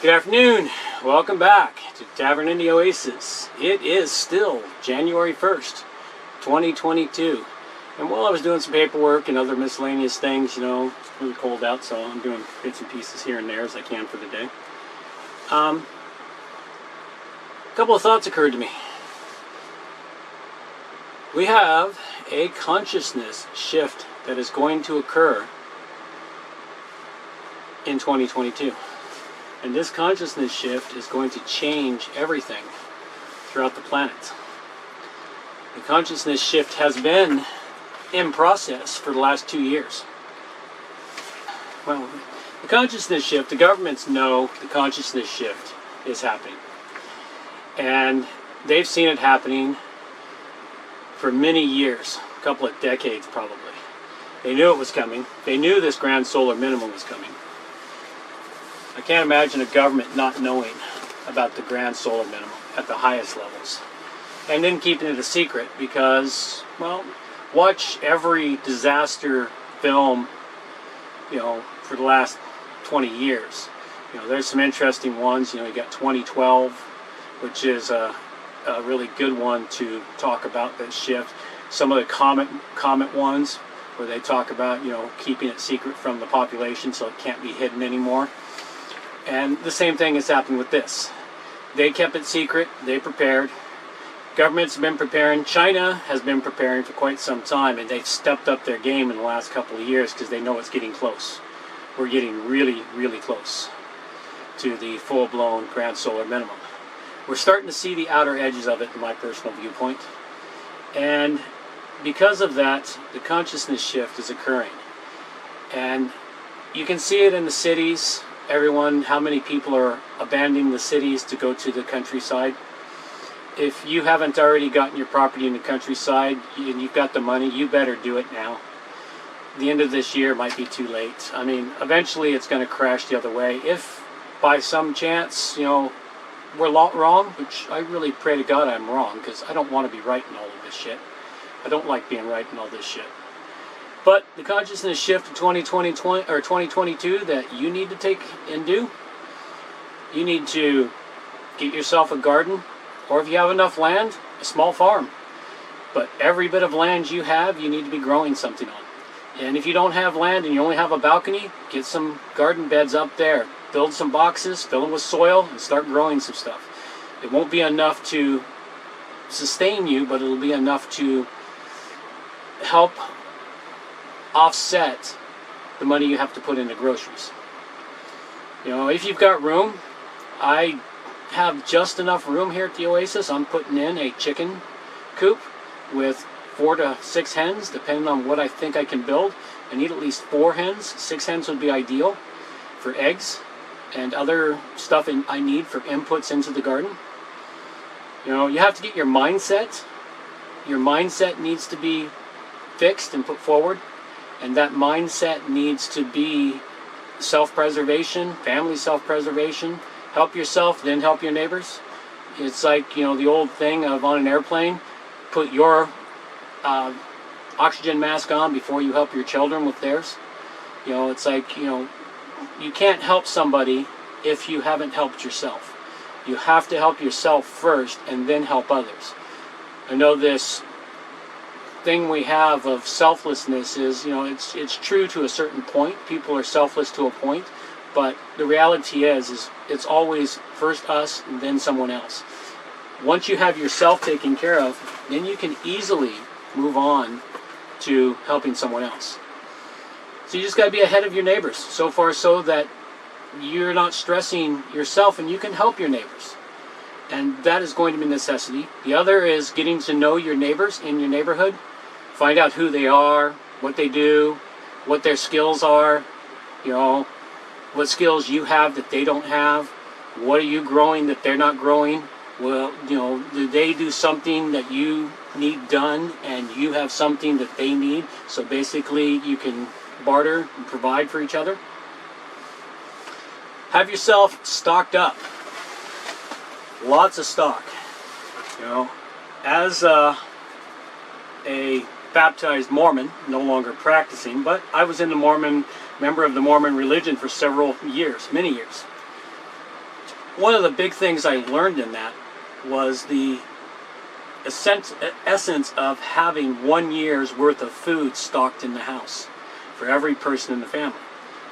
Good afternoon. Welcome back to Tavern in the Oasis. It is still January 1st, 2022. And while I was doing some paperwork and other miscellaneous things, you know, it's really cold out, so I'm doing bits and pieces here and there as I can for the day. A couple of thoughts occurred to me. We have a consciousness shift that is going to occur in 2022. And this consciousness shift is going to change everything throughout the planet. The consciousness shift has been in process for the last 2 years. Well, the consciousness shift, the governments know the consciousness shift is happening. And they've seen it happening for many years, a couple of decades probably. They knew it was coming. They knew this Grad Solar Minimum was coming. I can't imagine a government not knowing about the Grad Solar Minimum at the highest levels. And then keeping it a secret because, well, watch every disaster film, you know, for the last 20 years. You know, there's some interesting ones. You know, you got 2012, which is a really good one to talk about that shift. Some of the comet ones where they talk about, you know, keeping it secret from the population so it can't be hidden anymore. And the same thing is happening with this. They kept it secret, they prepared. Governments have been preparing. China has been preparing for quite some time, and they've stepped up their game in the last couple of years because they know it's getting close. We're getting really, really close to the full-blown Grad Solar Minimum. We're starting to see the outer edges of it in my personal viewpoint. And because of that, the consciousness shift is occurring. And you can see it in the cities. Everyone, how many people are abandoning the cities to go to the countryside? If you haven't already gotten your property in the countryside and you've got the money, you better do it now. The end of this year might be too late. I mean, eventually it's going to crash the other way. If by some chance, you know, we're wrong, which I really pray to God I'm wrong, because I don't want to be right in all of this shit. I don't like being right in all this shit. But the consciousness shift of 2022 that you need to take and do, you need to get yourself a garden, or if you have enough land, a small farm. But every bit of land you have, you need to be growing something on. And if you don't have land and you only have a balcony, get some garden beds up there. Build some boxes, fill them with soil, and start growing some stuff. It won't be enough to sustain you, but it'll be enough to help offset the money you have to put into groceries. You know, if you've got room, I have just enough room here at the Oasis. I'm putting in a chicken coop with 4 to 6 hens, depending on what I think I can build. I need at least 4 hens. 6 hens would be ideal for eggs and other stuff I need for inputs into the garden. You know, you have to get your mindset. Your mindset needs to be fixed and put forward. And that mindset needs to be self-preservation, family self-preservation. Help yourself, then help your neighbors. It's like, you know, the old thing of on an airplane, put your oxygen mask on before you help your children with theirs. You know, it's like, you know, you can't help somebody if you haven't helped yourself. You have to help yourself first and then help others. I know this thing we have of selflessness is, you know, it's true to a certain point. People are selfless to a point, but the reality is it's always first us and then someone else. Once you have yourself taken care of, then you can easily move on to helping someone else. So you just got to be ahead of your neighbors, so far so that you're not stressing yourself and you can help your neighbors. And that is going to be a necessity. The other is getting to know your neighbors in your neighborhood. Find out who they are, what they do, what their skills are, you know, what skills you have that they don't have. What are you growing that they're not growing? Well, you know, do they do something that you need done and you have something that they need? So basically you can barter and provide for each other. Have yourself stocked up. Lots of stock. You know, as a baptized Mormon, no longer practicing, but I was in the member of the Mormon religion for several years, many years. one of the big things I learned in that was the essence of having 1 year's worth of food stocked in the house for every person in the family,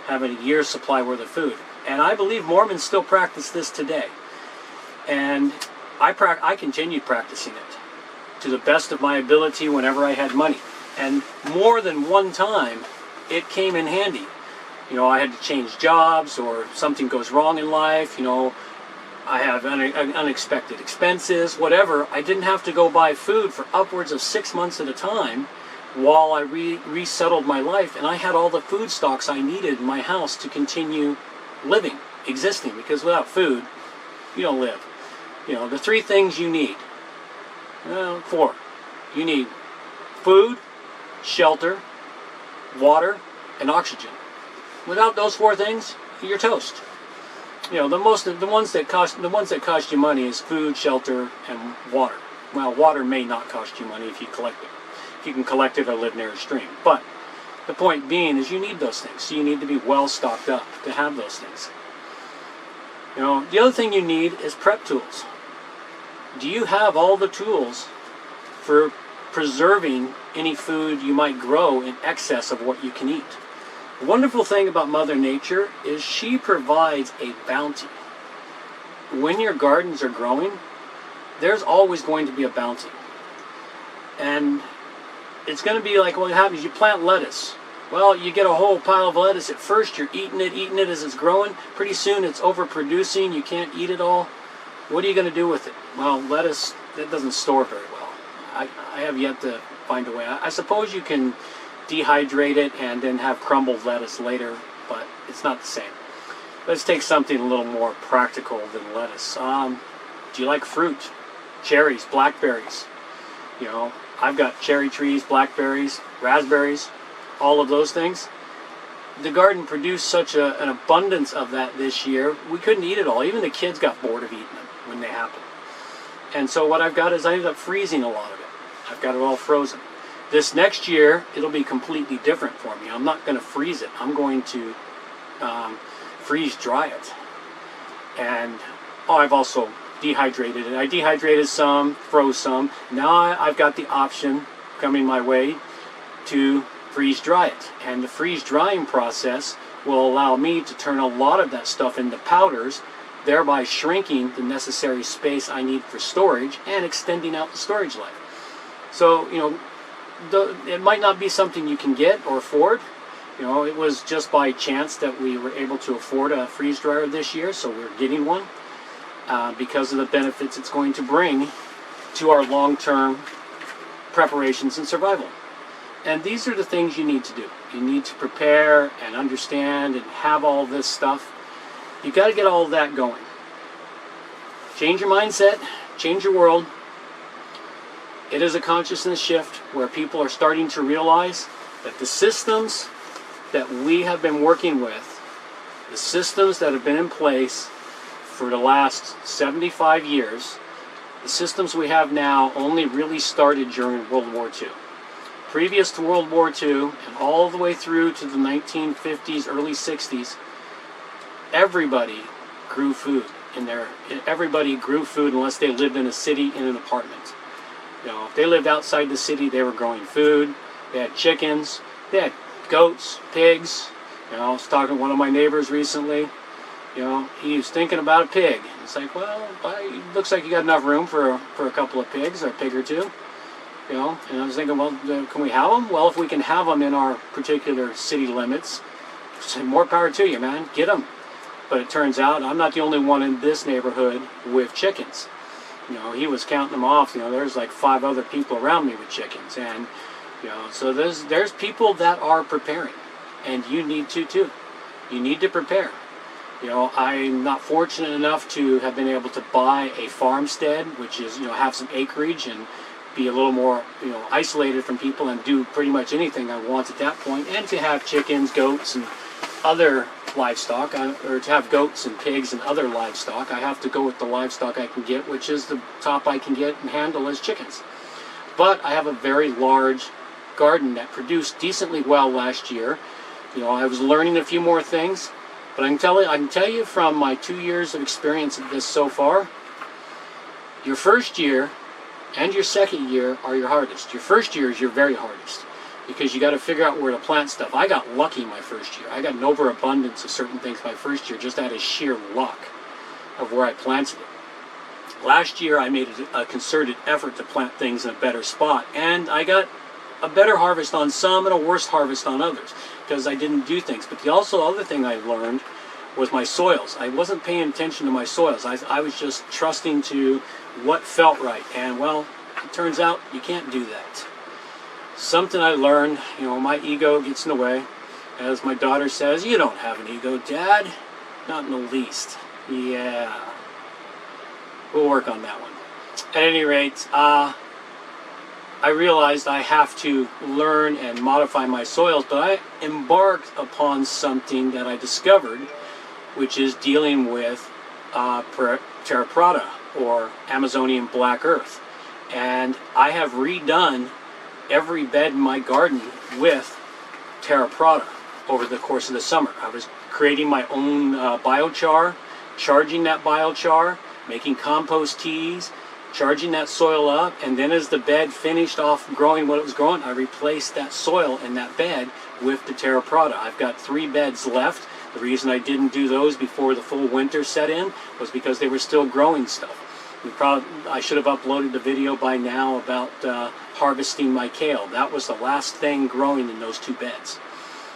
having a year's supply worth of food. And I believe Mormons still practice this today. And I continued practicing it to the best of my ability whenever I had money. And more than one time, it came in handy. You know, I had to change jobs, or something goes wrong in life, you know, I have unexpected expenses, whatever. I didn't have to go buy food for upwards of 6 months at a time while I resettled my life, and I had all the food stocks I needed in my house to continue living, existing, because without food, you don't live. You know, the 3 things you need, 4. You need food, shelter, water, and oxygen. Without those 4 things, you're toast. You know, the ones that cost you money is food, shelter, and water. Well, water may not cost you money if you collect it. If you can collect it or live near a stream. But the point being is you need those things. So you need to be well stocked up to have those things. You know, the other thing you need is prep tools. Do you have all the tools for preserving any food you might grow in excess of what you can eat? The wonderful thing about Mother Nature is she provides a bounty. When your gardens are growing, there's always going to be a bounty. And it's going to be like what happens, you plant lettuce. Well, you get a whole pile of lettuce. At first, you're eating it as it's growing. Pretty soon, it's overproducing. You can't eat it all. What are you going to do with it? Well, lettuce, that doesn't store very well. I have yet to find a way. I suppose you can dehydrate it and then have crumbled lettuce later, but it's not the same. Let's take something a little more practical than lettuce. Do you like fruit? Cherries, blackberries. You know, I've got cherry trees, blackberries, raspberries, all of those things. The garden produced such an abundance of that this year, we couldn't eat it all. Even the kids got bored of eating them when they happened. And so what I've got is I ended up freezing a lot of it. I've got it all frozen. This next year, it'll be completely different for me. I'm not going to freeze it. I'm going to freeze dry it. And I've also dehydrated it. I dehydrated some, froze some. Now I've got the option coming my way to freeze dry it. And the freeze drying process will allow me to turn a lot of that stuff into powders, thereby shrinking the necessary space I need for storage and extending out the storage life. So, you know, it might not be something you can get or afford. You know, it was just by chance that we were able to afford a freeze dryer this year, so we're getting one because of the benefits it's going to bring to our long-term preparations and survival. And these are the things you need to do. You need to prepare and understand and have all this stuff. You got to get all of that going. Change your mindset, change your world. It is a consciousness shift where people are starting to realize that the systems that we have been working with, the systems that have been in place for the last 75 years, the systems we have now only really started during World War II. Previous to World War II and all the way through to the 1950s, early 60s, everybody grew food everybody grew food unless they lived in a city in an apartment. You know, if they lived outside the city, they were growing food. They had chickens. They had goats, pigs. You know, I was talking to one of my neighbors recently. You know, he was thinking about a pig. It's like, well, it looks like you got enough room for a couple of pigs, or a pig or two. You know, and I was thinking, well, can we have them? Well, if we can have them in our particular city limits, say, more power to you, man. Get them. But it turns out I'm not the only one in this neighborhood with chickens. You know, he was counting them off. You know, there's like 5 other people around me with chickens, and you know, so there's people that are preparing, and you need to too. You need to prepare. You know, I'm not fortunate enough to have been able to buy a farmstead, which is, you know, have some acreage and be a little more, you know, isolated from people and do pretty much anything I want at that point, and to have chickens, goats, and other livestock, or to have goats and pigs and other livestock. I have to go with the livestock I can get, which is the top I can get and handle as chickens. But I have a very large garden that produced decently well last year. You know, I was learning a few more things, But I can tell you from my 2 years of experience of this so far, your first year and your second year are your hardest. Your first year is your very hardest, because you got to figure out where to plant stuff. I got lucky my first year. I got an overabundance of certain things my first year, just out of sheer luck of where I planted it. Last year I made a concerted effort to plant things in a better spot, and I got a better harvest on some and a worse harvest on others, because I didn't do things. But the other thing I learned was my soils. I wasn't paying attention to my soils. I was just trusting to what felt right, and well, it turns out you can't do that. Something I learned, my ego gets in the way. As my daughter says, "You don't have an ego, Dad." Not in the least. Yeah. We'll work on that one. At any rate, I realized I have to learn and modify my soils, but I embarked upon something that I discovered, which is dealing with terra preta, or Amazonian black earth. And I have redone every bed in my garden with terra preta over the course of the summer. I was creating my own biochar, charging that biochar, making compost teas, charging that soil up, and then as the bed finished off growing what it was growing, I replaced that soil in that bed with the terra preta. I've got 3 beds left. The reason I didn't do those before the full winter set in was because they were still growing stuff. I should have uploaded the video by now about harvesting my kale. That was the last thing growing in those 2 beds.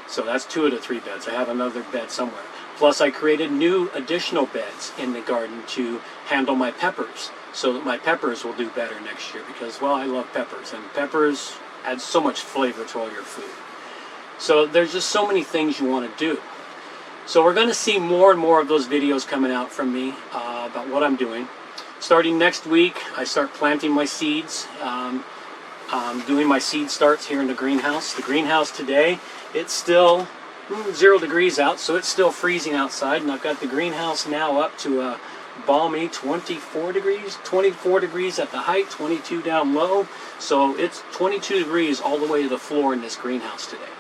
So that's 2 of the 3 beds. I have another bed somewhere. Plus I created new additional beds in the garden to handle my peppers, so that my peppers will do better next year, because, well, I love peppers, and peppers add so much flavor to all your food. So there's just so many things you want to do. So we're going to see more and more of those videos coming out from me about what I'm doing. Starting next week, I start planting my seeds. Doing my seed starts here in the greenhouse. The greenhouse today, it's still 0 degrees out, so it's still freezing outside, and I've got the greenhouse now up to a balmy 24 degrees at the height, 22 down low. So it's 22 degrees all the way to the floor in this greenhouse today,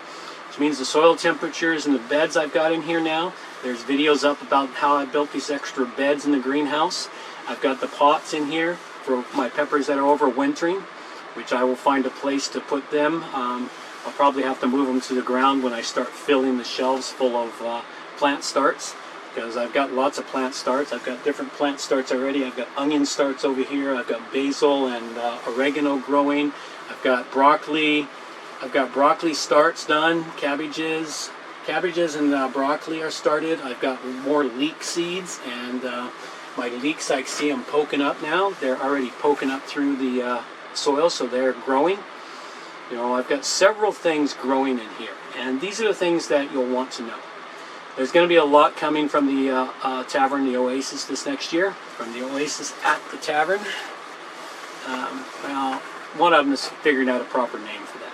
which means the soil temperatures in the beds I've got in here now. There's videos up about how I built these extra beds in the greenhouse. I've got the pots in here for my peppers that are overwintering, which I will find a place to put them. I'll probably have to move them to the ground when I start filling the shelves full of plant starts, because I've got lots of plant starts. I've got different plant starts already. I've got onion starts over here. I've got basil and oregano growing. I've got broccoli. I've got broccoli starts done. Cabbages and broccoli are started. I've got more leek seeds, and my leeks, I see them poking up now. They're already poking up through the soil, so they're growing. I've got several things growing in here, and these are the things that you'll want to know. There's going to be a lot coming from the Tavern, the Oasis, this next year, from the Oasis at the Tavern. Well, one of them is figuring out a proper name for that.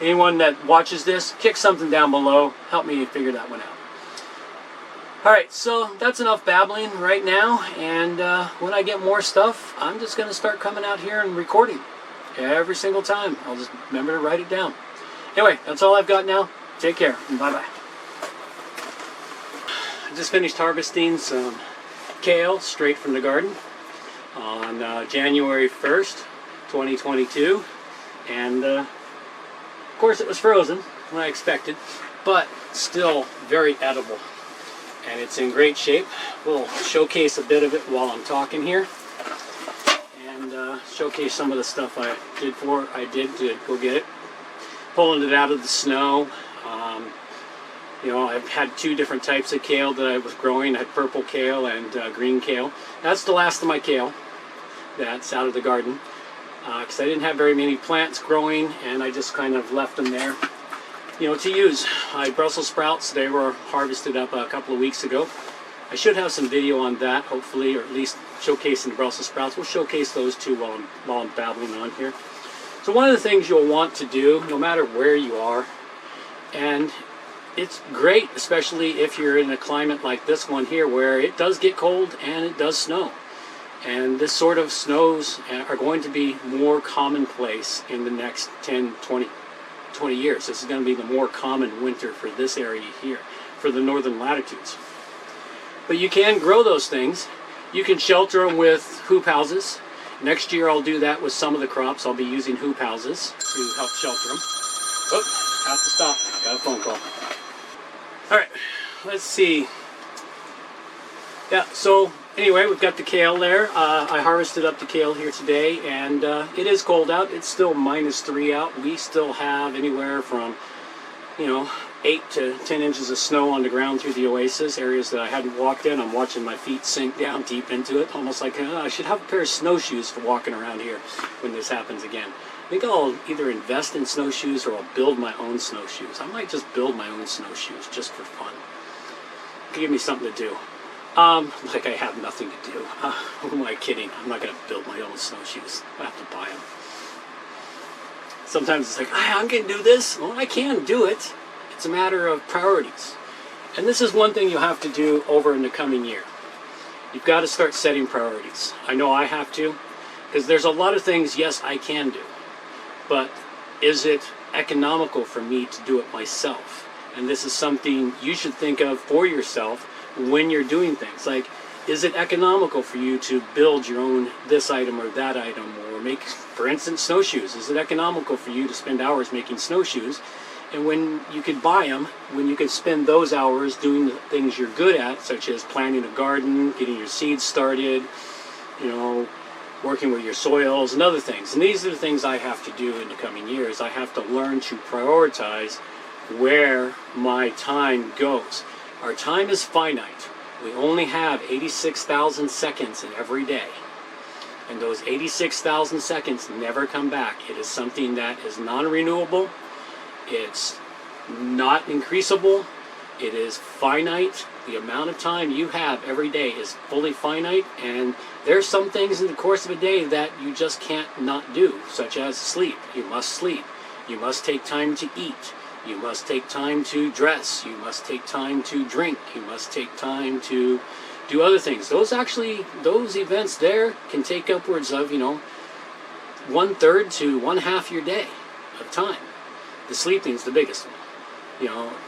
Anyone that watches this, kick something down below, help me figure that one out. Alright, so that's enough babbling right now, and when I get more stuff, I'm just going to start coming out here and recording every single time. I'll just remember to write it down. Anyway, that's all I've got now. Take care, and bye-bye. I just finished harvesting some kale straight from the garden on January 1st, 2022, and of course it was frozen, what I expected, but still very edible. And it's in great shape. We'll showcase a bit of it while I'm talking here, and showcase some of the stuff I did to go get it. Pulling it out of the snow. I've had 2 different types of kale that I was growing. I had purple kale and green kale. That's the last of my kale that's out of the garden, because I didn't have very many plants growing, and I just kind of left them there, to use. Brussels sprouts, they were harvested up a couple of weeks ago. I should have some video on that, hopefully, or at least showcasing the Brussels sprouts. We'll showcase those too while I'm babbling on here. So one of the things you'll want to do, no matter where you are, and it's great, especially if you're in a climate like this one here, where it does get cold and it does snow. And this sort of snows are going to be more commonplace in the next 10, 20 years. This is going to be the more common winter for this area here. for the northern latitudes. But you can grow those things. You can shelter them with hoop houses. Next year I'll do that with some of the crops. I'll be using hoop houses to help shelter them. Oh, have to stop. Got a phone call. Alright, let's see. Yeah, so anyway, we've got the kale there. I harvested up the kale here today, and it is cold out. It's still -3 out. We still have anywhere from, 8 to 10 inches of snow on the ground through the Oasis, areas that I hadn't walked in. I'm watching my feet sink down deep into it, almost like I should have a pair of snowshoes for walking around here when this happens again. I think I'll either invest in snowshoes or I'll build my own snowshoes. I might just build my own snowshoes just for fun. Give me something to do. Like I have nothing to do. Who am I kidding? I'm not going to build my own snowshoes. I have to buy them. Sometimes it's like, I can do this. Well, I can do it. It's a matter of priorities. And this is one thing you'll have to do over in the coming year. You've got to start setting priorities. I know I have to, because there's a lot of things, yes, I can do. But is it economical for me to do it myself? And this is something you should think of for yourself when you're doing things. Like, is it economical for you to build your own this item or that item, or make, for instance, snowshoes? Is it economical for you to spend hours making snowshoes, and when you could buy them, when you could spend those hours doing the things you're good at, such as planting a garden, getting your seeds started, working with your soils and other things. And these are the things I have to do in the coming years. I have to learn to prioritize where my time goes. Our time is finite. We only have 86,000 seconds in every day. And those 86,000 seconds never come back. It is something that is non-renewable. It's not increasable. It is finite. The amount of time you have every day is fully finite, and there's some things in the course of a day that you just can't not do, such as sleep. You must sleep. You must take time to eat. You must take time to dress. You must take time to drink. You must take time to do other things. Those events there can take upwards of, 1/3 to 1/2 your day of time. The sleeping's the biggest one.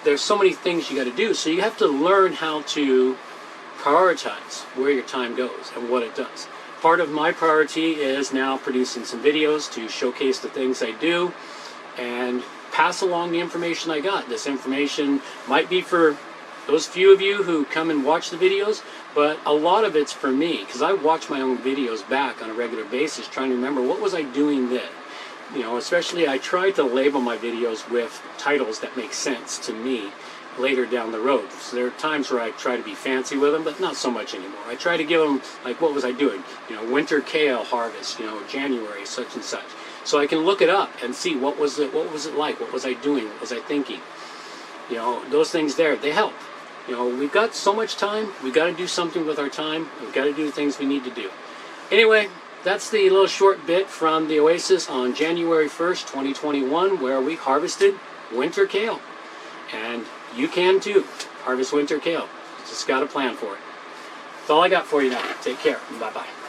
There's so many things you got to do, so you have to learn how to prioritize where your time goes and what it does. Part of my priority is now producing some videos to showcase the things I do and pass along the information I got. This information might be for those few of you who come and watch the videos, but a lot of it's for me, because I watch my own videos back on a regular basis, trying to remember what was I doing then. Especially I try to label my videos with titles that make sense to me later down the road. So there are times where I try to be fancy with them, but not so much anymore. I try to give them, like, what was I doing? Winter kale harvest, January, such and such. So I can look it up and see what was it like, what was I doing, what was I thinking. Those things there, they help. We've got so much time, we've got to do something with our time, we've got to do the things we need to do. Anyway, that's the little short bit from the Oasis on January 1st, 2021, where we harvested winter kale. And you can too, harvest winter kale. You just got to plan for it. That's all I got for you now. Take care. Bye-bye.